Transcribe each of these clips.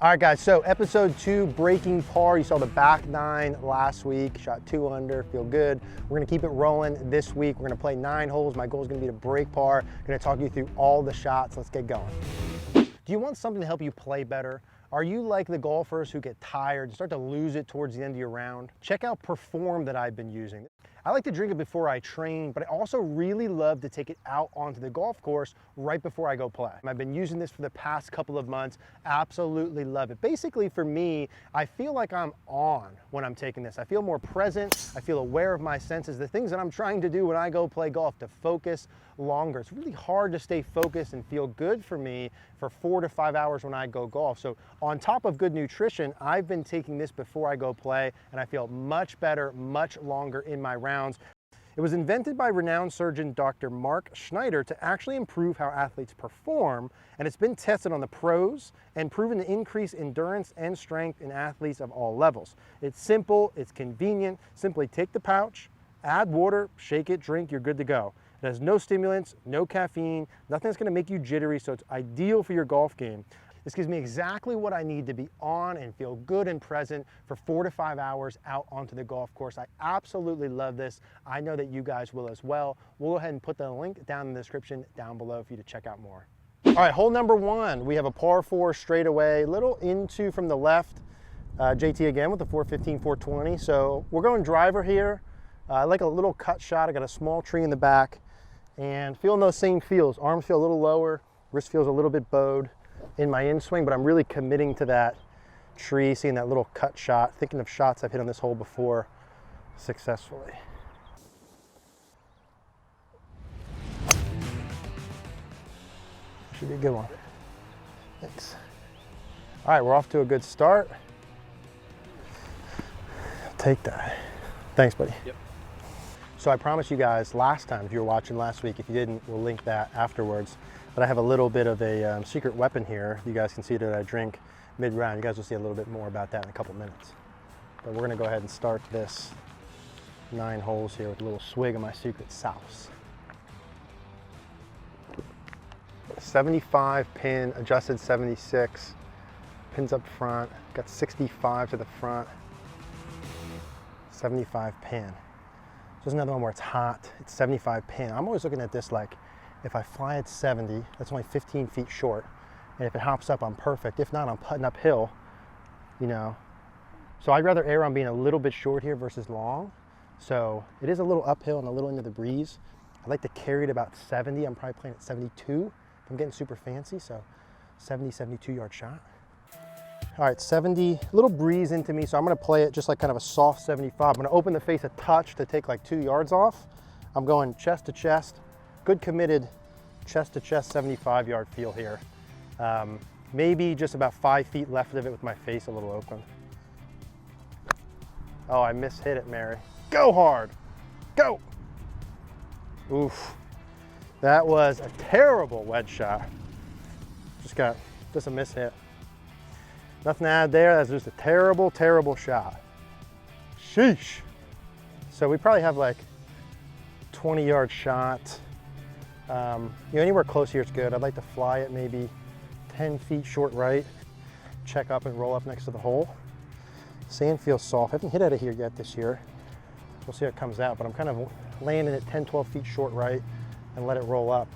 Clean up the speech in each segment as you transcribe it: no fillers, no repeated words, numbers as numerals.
All right, guys, so episode 2, breaking par. You saw the back 9 last week, shot 2 under, feel good. We're gonna keep it rolling this week. We're gonna play 9 holes. My goal is gonna be to break par. I'm gonna talk you through all the shots. Let's get going. Do you want something to help you play better? Are you like the golfers who get tired and start to lose it towards the end of your round? Check out Perform that I've been using. I like to drink it before I train, but I also really love to take it out onto the golf course right before I go play. I've been using this for the past couple of months. Absolutely love it. Basically for me, I feel like I'm on when I'm taking this. I feel more present. I feel aware of my senses, the things that I'm trying to do when I go play golf, to focus longer. It's really hard to stay focused and feel good for me for 4 to 5 hours when I go golf. So on top of good nutrition, I've been taking this before I go play, and I feel much better, much longer in my rounds. It was invented by renowned surgeon Dr. Mark Schneider to actually improve how athletes perform, and it's been tested on the pros and proven to increase endurance and strength in athletes of all levels. It's simple, it's convenient. Simply take the pouch, add water, shake it, drink, you're good to go. It has no stimulants, no caffeine, nothing that's gonna make you jittery, so it's ideal for your golf game. This gives me exactly what I need to be on and feel good and present for 4 to 5 hours out onto the golf course. I absolutely love this. I know that you guys will as well. We'll go ahead and put the link down in the description down below for you to check out more. All right, hole number 1, we have a par 4 straightaway, little into from the left. JT again with the 415, 420. So we're going driver here. I like a little cut shot. I got a small tree in the back and feeling those same feels. Arms feel a little lower, wrist feels a little bit bowed in my inswing, but I'm really committing to that tree, seeing that little cut shot, thinking of shots I've hit on this hole before successfully. Should be a good one. Thanks. All right, we're off to a good start. Take that. Thanks, buddy. Yep. So I promised you guys last time, if you were watching last week, if you didn't, we'll link that afterwards. But I have a little bit of a secret weapon here. You guys can see that I drink mid-round. You guys will see a little bit more about that in a couple minutes. But we're gonna go ahead and start this 9 holes here with a little swig of my secret sauce. 75 pin, adjusted 76. Pins up front, got 65 to the front. 75 pin. There's another one where it's hot, it's 75 pin. I'm always looking at this like, if I fly at 70, that's only 15 feet short. And if it hops up, I'm perfect. If not, I'm putting uphill, you know. So I'd rather err on being a little bit short here versus long. So it is a little uphill and a little into the breeze. I like to carry it about 70. I'm probably playing at 72 if I'm getting super fancy. So 70, 72 yard shot. All right, 70, a little breeze into me, so I'm gonna play it just like kind of a soft 75. I'm gonna open the face a touch to take like 2 yards off. I'm going chest to chest, good committed chest to chest 75 yard feel here. Maybe just about 5 feet left of it with my face a little open. Oh, I mishit it, Mary. Go hard, go. Oof, that was a terrible wedge shot. Just a mishit. Nothing to add there, that's just a terrible, terrible shot. Sheesh. So we probably have like 20 yard shot. You know, anywhere close here is good. I'd like to fly it maybe 10 feet short right, check up and roll up next to the hole. Sand feels soft. I haven't hit out of here yet this year. We'll see how it comes out, but I'm kind of landing it 10, 12 feet short right and let it roll up.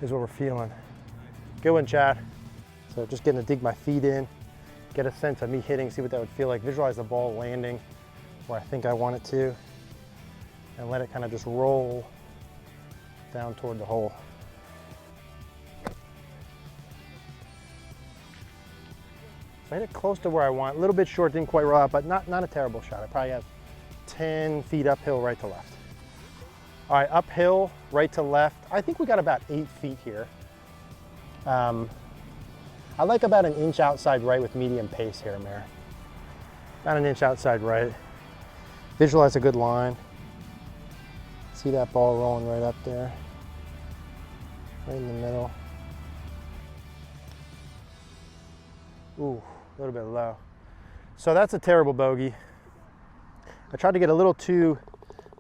Here's what we're feeling. Good one, Chad. So just getting to dig my feet in, get a sense of me hitting, see what that would feel like. Visualize the ball landing where I think I want it to, and let it kind of just roll down toward the hole. So I hit it close to where I want, a little bit short, didn't quite roll out, but not a terrible shot. I probably have 10 feet uphill, right to left. All right, uphill, right to left. I think we got about 8 feet here. I like about 1 inch outside right with medium pace here, Mary. About 1 inch outside right. Visualize a good line. See that ball rolling right up there. Right in the middle. Ooh, a little bit low. So that's a terrible bogey. I tried to get a little too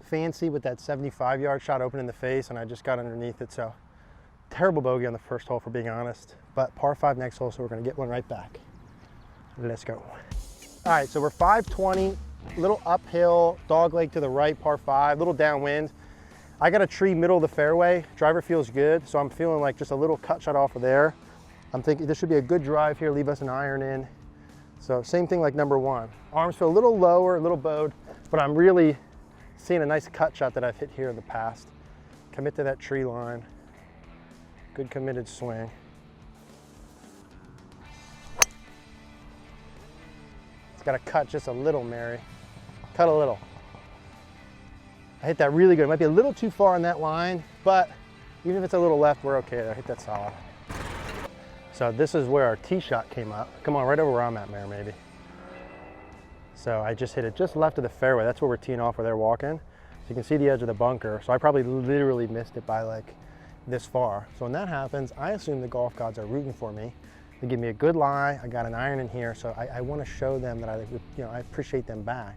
fancy with that 75 yard shot open in the face and I just got underneath it, so Terrible bogey on the first hole, for being honest, but par 5 next hole, so we're gonna get one right back. Let's go. All right, so we're 520, little uphill, dog leg to the right, par 5, little downwind. I got a tree middle of the fairway. Driver feels good, so I'm feeling like just a little cut shot off of there. I'm thinking this should be a good drive here, leave us an iron in. So same thing like number 1. Arms feel a little lower, a little bowed, but I'm really seeing a nice cut shot that I've hit here in the past. Commit to that tree line. Good committed swing. It's got to cut just a little, Mary. Cut a little. I hit that really good. It might be a little too far on that line, but even if it's a little left, we're okay there. I hit that solid. So this is where our tee shot came up. Come on, right over where I'm at, Mary, maybe. So I just hit it just left of the fairway. That's where we're teeing off, where they're walking. So you can see the edge of the bunker. So I probably literally missed it by like this far. So when that happens, I assume the golf gods are rooting for me. They give me a good lie. I got an iron in here, so I want to show them that I appreciate them back.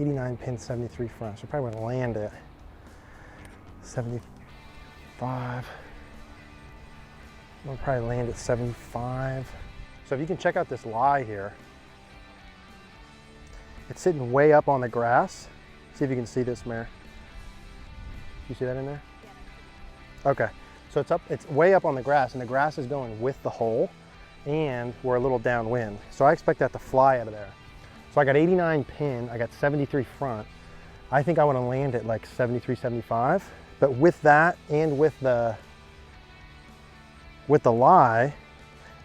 89 pin, 73 front. So I probably want to land it. 75. I'll probably land at 75. So if you can check out this lie here, it's sitting way up on the grass. See if you can see this, Mare. You see that in there? Yeah. Okay, so it's way up on the grass, and the grass is going with the hole, and we're a little downwind. So I expect that to fly out of there. So I got 89 pin, I got 73 front. I think I want to land at like 73, 75, but with that and with the lie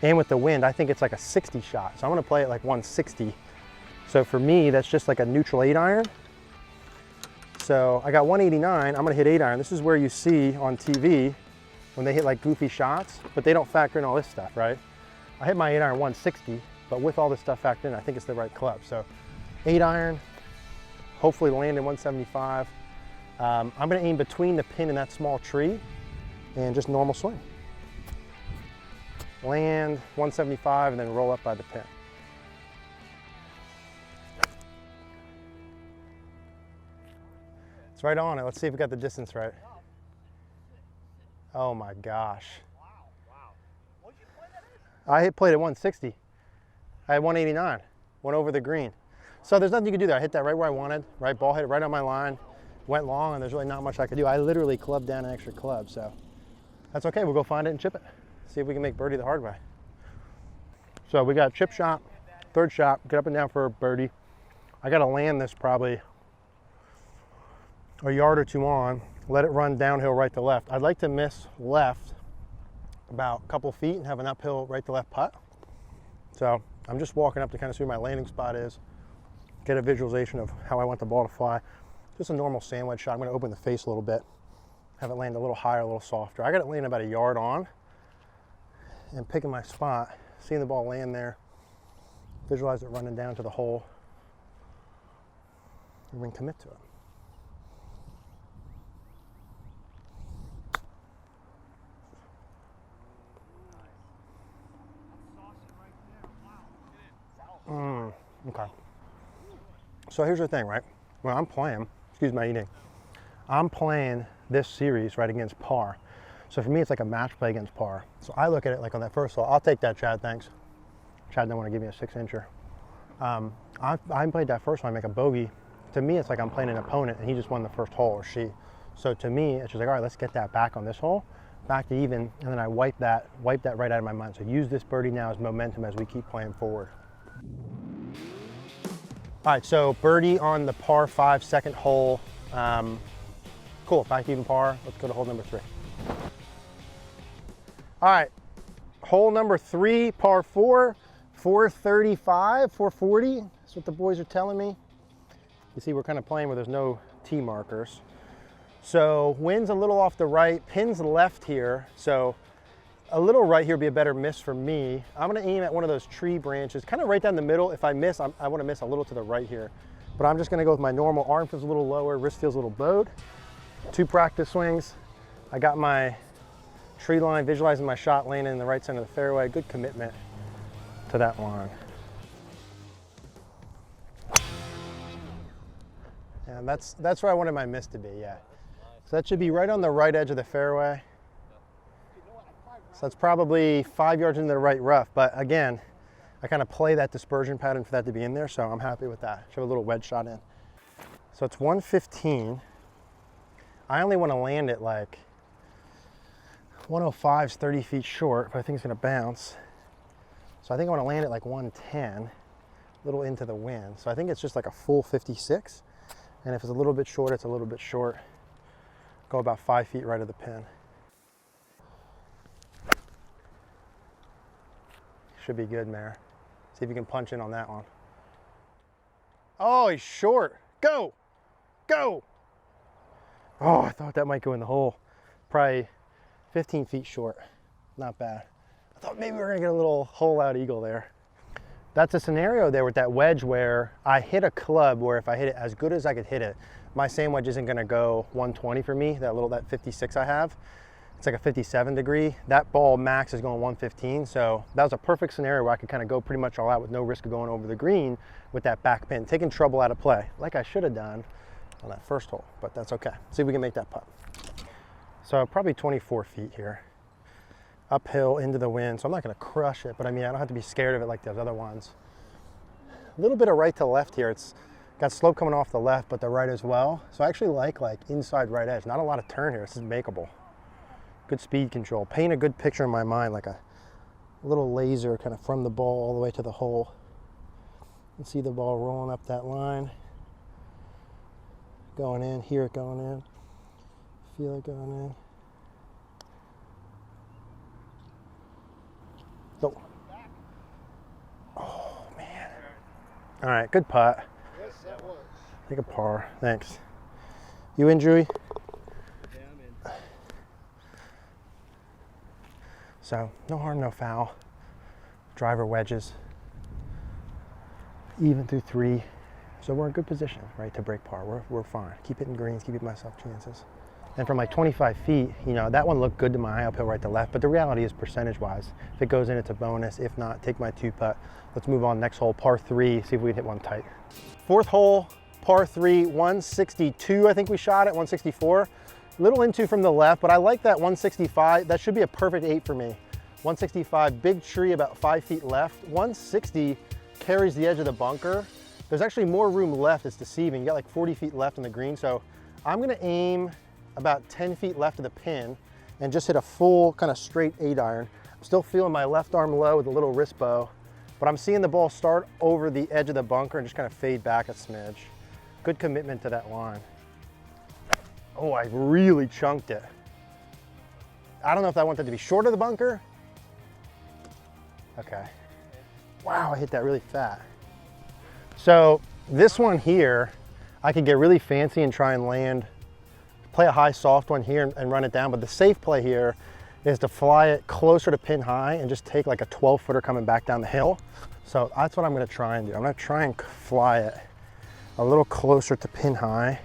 and with the wind, I think it's like a 60 shot. So I'm gonna play it like 160. So for me, that's just like a neutral 8 iron. So I got 189, I'm gonna hit 8 iron. This is where you see on TV when they hit like goofy shots, but they don't factor in all this stuff, right? I hit my 8 iron 160, but with all this stuff factored in, I think it's the right club. So 8 iron, hopefully land in 175. I'm gonna aim between the pin and that small tree and just normal swing. Land 175 and then roll up by the pin. It's right on it. Let's see if we got the distance right. Oh my gosh. Wow. What did you play that in? I played at 160. I had 189. Went over the green. So there's nothing you can do there. I hit that right where I wanted, right? Ball hit it right on my line. Went long, and there's really not much I could do. I literally clubbed down an extra club, so that's okay. We'll go find it and chip it. See if we can make birdie the hard way. So we got chip shot, third shot, get up and down for a birdie. I got to land this probably a yard or two on, let it run downhill right to left. I'd like to miss left about a couple feet and have an uphill right to left putt. So I'm just walking up to kind of see where my landing spot is, get a visualization of how I want the ball to fly. Just a normal sandwich shot. I'm going to open the face a little bit, have it land a little higher, a little softer. I got it laying about a yard on and picking my spot, seeing the ball land there, visualize it running down to the hole, and then commit to it. Okay. So here's the thing, right? Well, I'm playing, excuse my eating. I'm playing this series right against par. So for me, it's like a match play against par. So I look at it like on that first hole. I'll take that, Chad, thanks. Chad didn't want to give me a 6-incher. I played that first one, I make a bogey. To me, it's like I'm playing an opponent and he just won the first hole, or she. So to me, it's just like, all right, let's get that back on this hole, back to even, and then I wipe that right out of my mind. So use this birdie now as momentum as we keep playing forward. All right, so birdie on the par 5 second hole. Cool, back to even par. Let's go to hole number 3. All right, hole number 3, par 4, 435, 440. That's what the boys are telling me. You see, we're kind of playing where there's no tee markers. So wind's a little off the right, pin's left here. So a little right here would be a better miss for me. I'm gonna aim at one of those tree branches, kind of right down the middle. If I miss, I wanna miss a little to the right here. But I'm just gonna go with my normal. Arm feels a little lower, wrist feels a little bowed. 2 practice swings. I got my tree line, visualizing my shot landing in the right center of the fairway. Good commitment to that line. And that's where I wanted my miss to be, yeah. So that should be right on the right edge of the fairway. So that's probably 5 yards into the right rough, but again, I kind of play that dispersion pattern for that to be in there, so I'm happy with that. Should have a little wedge shot in. So it's 115. I only want to land it like 105's 30 feet short, but I think it's going to bounce. So I think I want to land it like 110, a little into the wind. So I think it's just like a full 56. And if it's a little bit short, it's a little bit short. Go about 5 feet right of the pin. Should be good, Mare. See if you can punch in on that one. Oh, he's short. Go! Go! Oh, I thought that might go in the hole. Probably 15 feet short. Not bad. I thought maybe we were gonna get a little hole out eagle there. That's a scenario there with that wedge where I hit a club where if I hit it as good as I could hit it, my sand wedge isn't gonna go 120 for me, that 56 I have. It's like a 57 degree. That ball max is going 115. So that was a perfect scenario where I could kind of go pretty much all out with no risk of going over the green with that back pin, taking trouble out of play, like I should have done on that first hole, but that's okay. See if we can make that putt. So probably 24 feet here. Uphill into the wind, so I'm not gonna crush it, but I mean, I don't have to be scared of it like those other ones. A little bit of right to left here. It's got slope coming off the left, but the right as well. So I actually like inside right edge. Not a lot of turn here, this is makeable. Good speed control. Paint a good picture in my mind, like a little laser kind of from the ball all the way to the hole. You can see the ball rolling up that line. Going in, hear it going in. Feel it going in. Go. Oh, man. All right, good putt. Yes, that was. Take a par, thanks. You in, Drewy? Yeah, I'm in. So, no harm, no foul. Driver wedges. Even through 3. So we're in good position, right, to break par. We're fine. Keep hitting greens, keep giving myself chances. And from like 25 feet, you know, that one looked good to my eye uphill right to left, but the reality is percentage-wise. If it goes in, it's a bonus. If not, take my 2 putt. Let's move on, next hole, par 3, see if we can hit one tight. 4th hole, par 3, 162, I think we shot it, 164. Little into from the left, but I like that 165. That should be a perfect 8 for me. 165, big tree about 5 feet left. 160 carries the edge of the bunker. There's actually more room left, it's deceiving. You got like 40 feet left on the green, so I'm gonna aim about 10 feet left of the pin and just hit a full kind of straight 8-iron. I'm still feeling my left arm low with a little wrist bow, but I'm seeing the ball start over the edge of the bunker and just kind of fade back a smidge. Good commitment to that line. Oh, I really chunked it. I don't know if I want that to be short of the bunker. Okay. Wow, I hit that really fat. So this one here, I could get really fancy and try and land, play a high soft one here and run it down, but the safe play here is to fly it closer to pin high and just take like a 12-footer coming back down the hill. So that's what I'm gonna try and do. I'm gonna try and fly it a little closer to pin high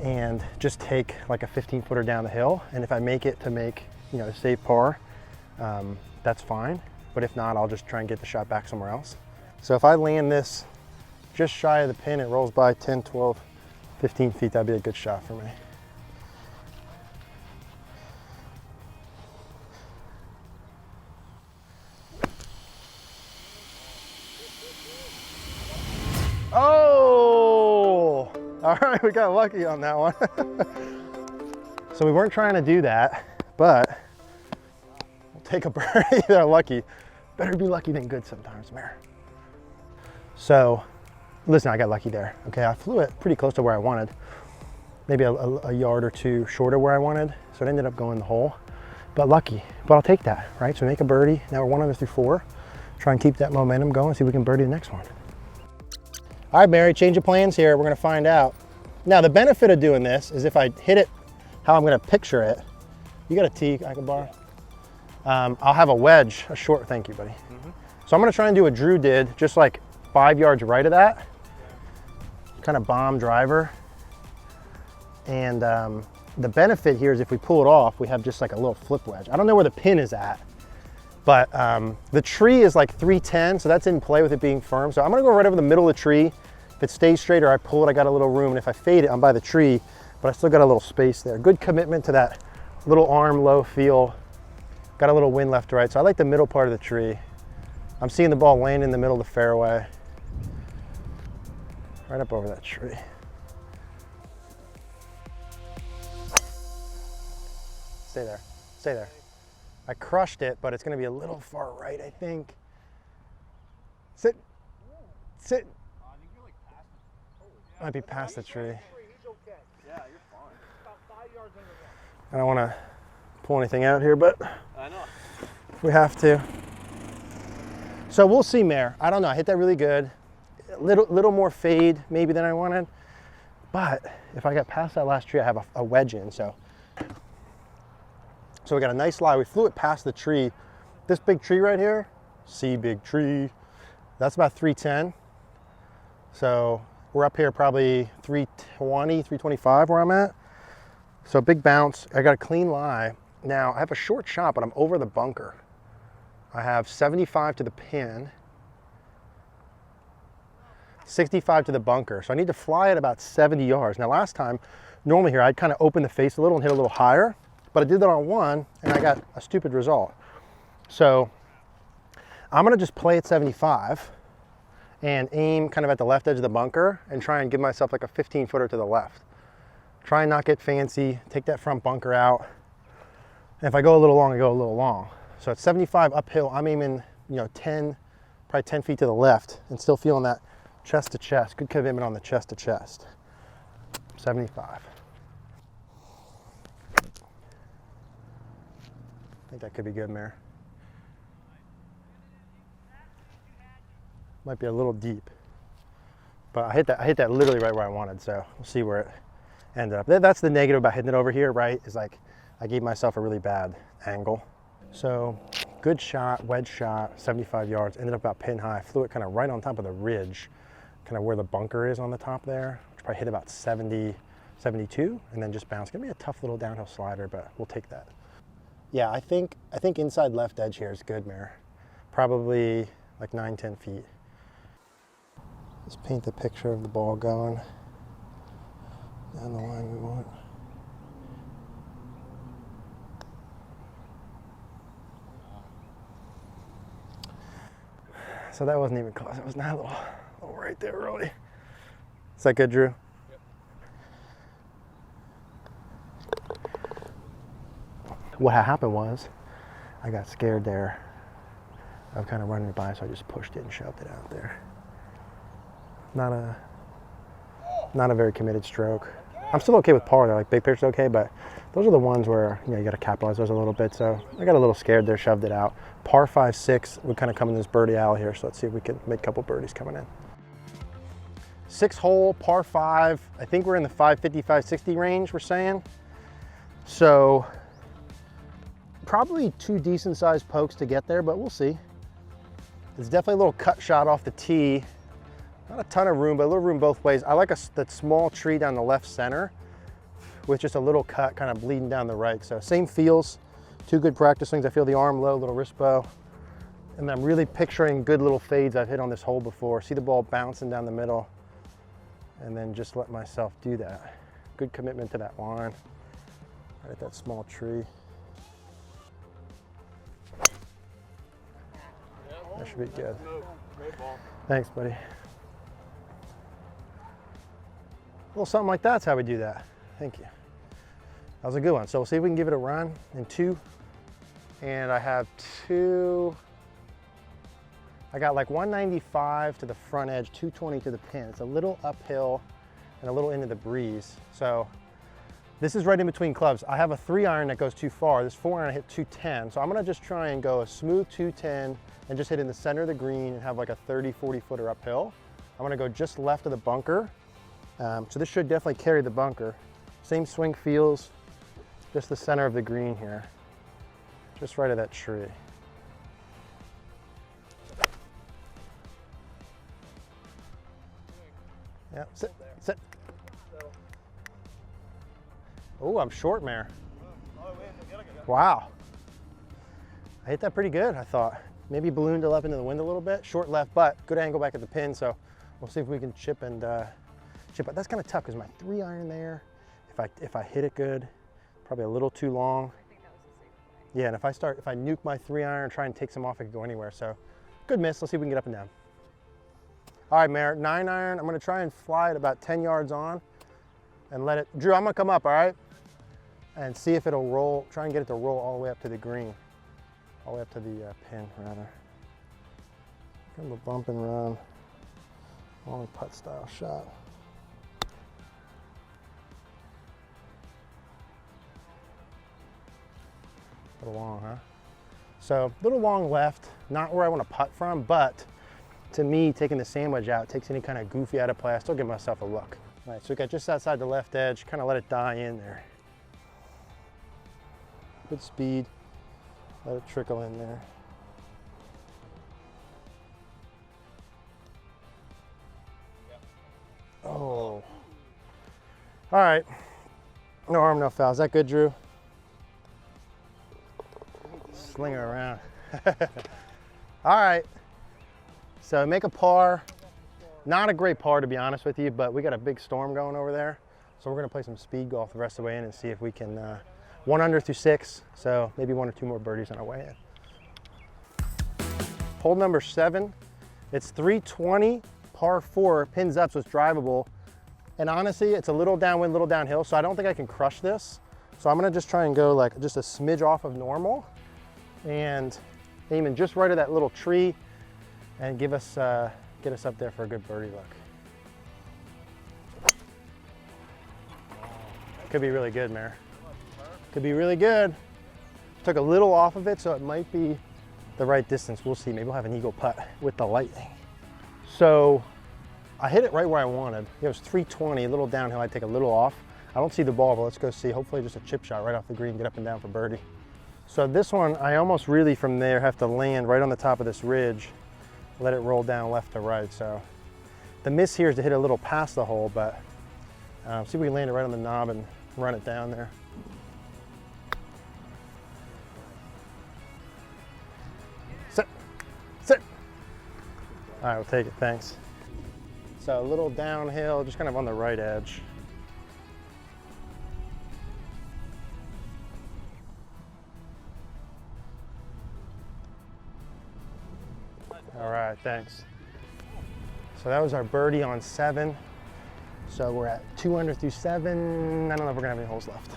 and just take like a 15-footer down the hill. And if I make it to make, you know, a safe par, that's fine. But if not, I'll just try and get the shot back somewhere else. So if I land this just shy of the pin, it rolls by 10, 12, 15 feet, that'd be a good shot for me. Oh! All right, we got lucky on that one. So we weren't trying to do that, but we'll take a birdie. They're lucky. Better be lucky than good sometimes, Mare. So, listen, I got lucky there. Okay, I flew it pretty close to where I wanted. Maybe a yard or 2 shorter where I wanted. So it ended up going the hole, but lucky. But I'll take that, right? So we make a birdie. Now we're 1 under through 4. Try and keep that momentum going, see if we can birdie the next one. All right, Mary, change of plans here. We're gonna find out. Now, the benefit of doing this is if I hit it how I'm gonna picture it, you got a tee I can borrow? I'll have a wedge, a short, thank you, buddy. So I'm gonna try and do what Drew did, just like 5 yards right of that, kind of bomb driver. And the benefit here is if we pull it off, we have just like a little flip wedge. I don't know where the pin is at, but the tree is like 310, so that's in play with it being firm. So I'm gonna go right over the middle of the tree. If it stays straight or I pull it, I got a little room. And if I fade it, I'm by the tree, but I still got a little space there. Good commitment to that little arm low feel Got a little wind left to right, so I like the middle part of the tree. I'm seeing the ball land in the middle of the fairway. Right up over that tree. Stay there, stay there. I crushed it, but it's gonna be a little far right, I think. Sit, sit. Might be past the tree. I don't wanna pull anything out here, but we have to. So we'll see, Mayor. I don't know, I hit that really good. Little more fade maybe than I wanted, but if I got past that last tree, I have a wedge in, so we got a nice lie. We flew it past the tree. This big tree right here, see big tree, that's about 310. So we're up here probably 320, 325 where I'm at. So big bounce, I got a clean lie. Now I have a short shot, but I'm over the bunker. I have 75 to the pin, 65 to the bunker. So I need to fly at about 70 yards. Now last time, normally here, I'd kind of open the face a little and hit a little higher, but I did that on one and I got a stupid result. So I'm gonna just play at 75 and aim kind of at the left edge of the bunker and try and give myself like a 15-footer to the left. Try and not get fancy, take that front bunker out. And if I go a little long, I go a little long. So at 75 uphill, I'm aiming, you know, probably 10 feet to the left and still feeling that chest to chest. Good commitment on the chest to chest. 75. I think that could be good, Mayor. Might be a little deep, but I hit that literally right where I wanted. So we'll see where it ended up. That's the negative about hitting it over here, right? Is like I gave myself a really bad angle. So good shot, wedge shot, 75 yards. Ended up about pin high. Flew it kind of right on top of the ridge, kind of where the bunker is on the top there. Which probably hit about 70, 72, and then just bounced. Gonna be a tough little downhill slider, but we'll take that. Yeah, I think inside left edge here is good, Mayor. Probably like 9-10 feet. Just paint the picture of the ball going down the line we want. So that wasn't even close. It was not a little right there, really. Is that good, Drew? Yep. What happened was I got scared there of kind of running it by, so I just pushed it and shoved it out there. Not a very committed stroke. I'm still okay with par though, like big picture's okay, but those are the ones where, you know, you got to capitalize those a little bit. So I got a little scared there, shoved it out. Par 5-6 would kind of come in this birdie alley here, so let's see if we can make a couple birdies coming in. 6-hole, par 5. I think we're in the 550, 560 range, we're saying. So probably 2 decent sized pokes to get there, but we'll see. It's definitely a little cut shot off the tee. Not a ton of room, but a little room both ways. I like that small tree down the left center with just a little cut kind of bleeding down the right. So same feels, 2 good practice swings. I feel the arm low, little wrist bow. And I'm really picturing good little fades I've hit on this hole before. See the ball bouncing down the middle and then just let myself do that. Good commitment to that line, right at that small tree. That should be good. Thanks, buddy. A little something like that's how we do that. Thank you. That was a good one. So we'll see if we can give it a run in 2. And I have 2. I got like 195 to the front edge, 220 to the pin. It's a little uphill and a little into the breeze. So this is right in between clubs. I have a 3-iron that goes too far. This 4-iron I hit 210. So I'm gonna just try and go a smooth 210 and just hit in the center of the green and have like a 30, 40 footer uphill. I'm gonna go just left of the bunker. So this should definitely carry the bunker. Same swing feels, just the center of the green here. Just right of that tree. Yeah, sit, sit. Oh, I'm short, Mayor. Wow. I hit that pretty good, I thought. Maybe ballooned it up into the wind a little bit. Short left, but good angle back at the pin, so we'll see if we can chip and chip. But that's kind of tough because my 3-iron there, if I hit it good, probably a little too long. Yeah, and if I nuke my 3-iron, try and take some off, I could go anywhere. So good miss. Let's see if we can get up and down. All right, Merritt, 9-iron. I'm gonna try and fly it about 10 yards on and let it, Drew, I'm gonna come up, all right? And see if it'll roll, try and get it to roll all the way up to the green. All the way up to the pin, rather. Kind of a bump and run, long putt style shot. A little long, huh? So a little long left, not where I want to putt from, but to me, taking the sandwich out takes any kind of goofy out of play. I still give myself a look. All right, so we got just outside the left edge, kind of let it die in there. Good speed, let it trickle in there. Oh. All right, no harm, no foul. Is that good, Drew? Sling her around. All right, so make a par. Not a great par, to be honest with you, but we got a big storm going over there. So we're gonna play some speed golf the rest of the way in and see if we can 1 under through 6. So maybe 1 or 2 more birdies on our way in. Hole number 7, it's 320, par 4, pins up, so it's drivable. And honestly, it's a little downwind, little downhill, so I don't think I can crush this. So I'm gonna just try and go like just a smidge off of normal and aiming just right at that little tree and get us up there for a good birdie look. Could be really good, Mare. Could be really good. Took a little off of it, so it might be the right distance. We'll see. Maybe we'll have an eagle putt with the lightning. So I hit it right where I wanted. It was 320, a little downhill. I'd take a little off. I don't see the ball, but let's go see. Hopefully just a chip shot right off the green, get up and down for birdie. So this one, I almost really from there have to land right on the top of this ridge, let it roll down left to right. So the miss here is to hit a little past the hole, but see if we can land it right on the knob and run it down there. Sit, sit. All right, we'll take it, thanks. So a little downhill, just kind of on the right edge. All right, thanks. So that was our birdie on 7. So we're at 2 under through 7. I don't know if we're gonna have any holes left.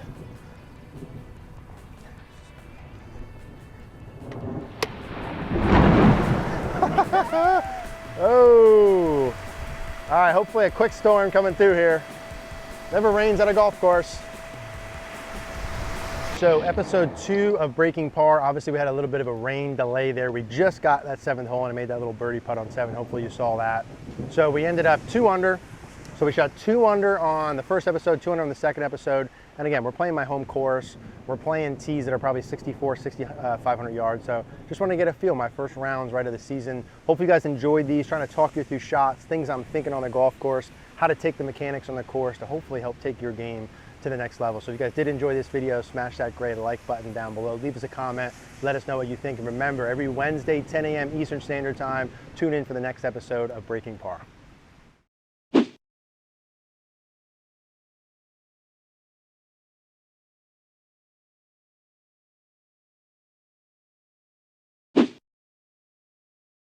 Oh, all right, hopefully a quick storm coming through here. Never rains at a golf course. So episode 2 of Breaking Par, obviously we had a little bit of a rain delay there. We just got that 7th hole and I made that little birdie putt on 7. Hopefully you saw that. So we ended up 2 under. So we shot 2 under on the first episode, 2 under on the second episode. And again, we're playing my home course. We're playing tees that are probably 500 yards. So just want to get a feel, my first rounds right of the season. Hope you guys enjoyed these, trying to talk you through shots, things I'm thinking on the golf course, how to take the mechanics on the course to hopefully help take your game to the next level. So if you guys did enjoy this video, smash that great like button down below. Leave us a comment. Let us know what you think. And remember, every Wednesday, 10 a.m. Eastern Standard Time, tune in for the next episode of Breaking Par.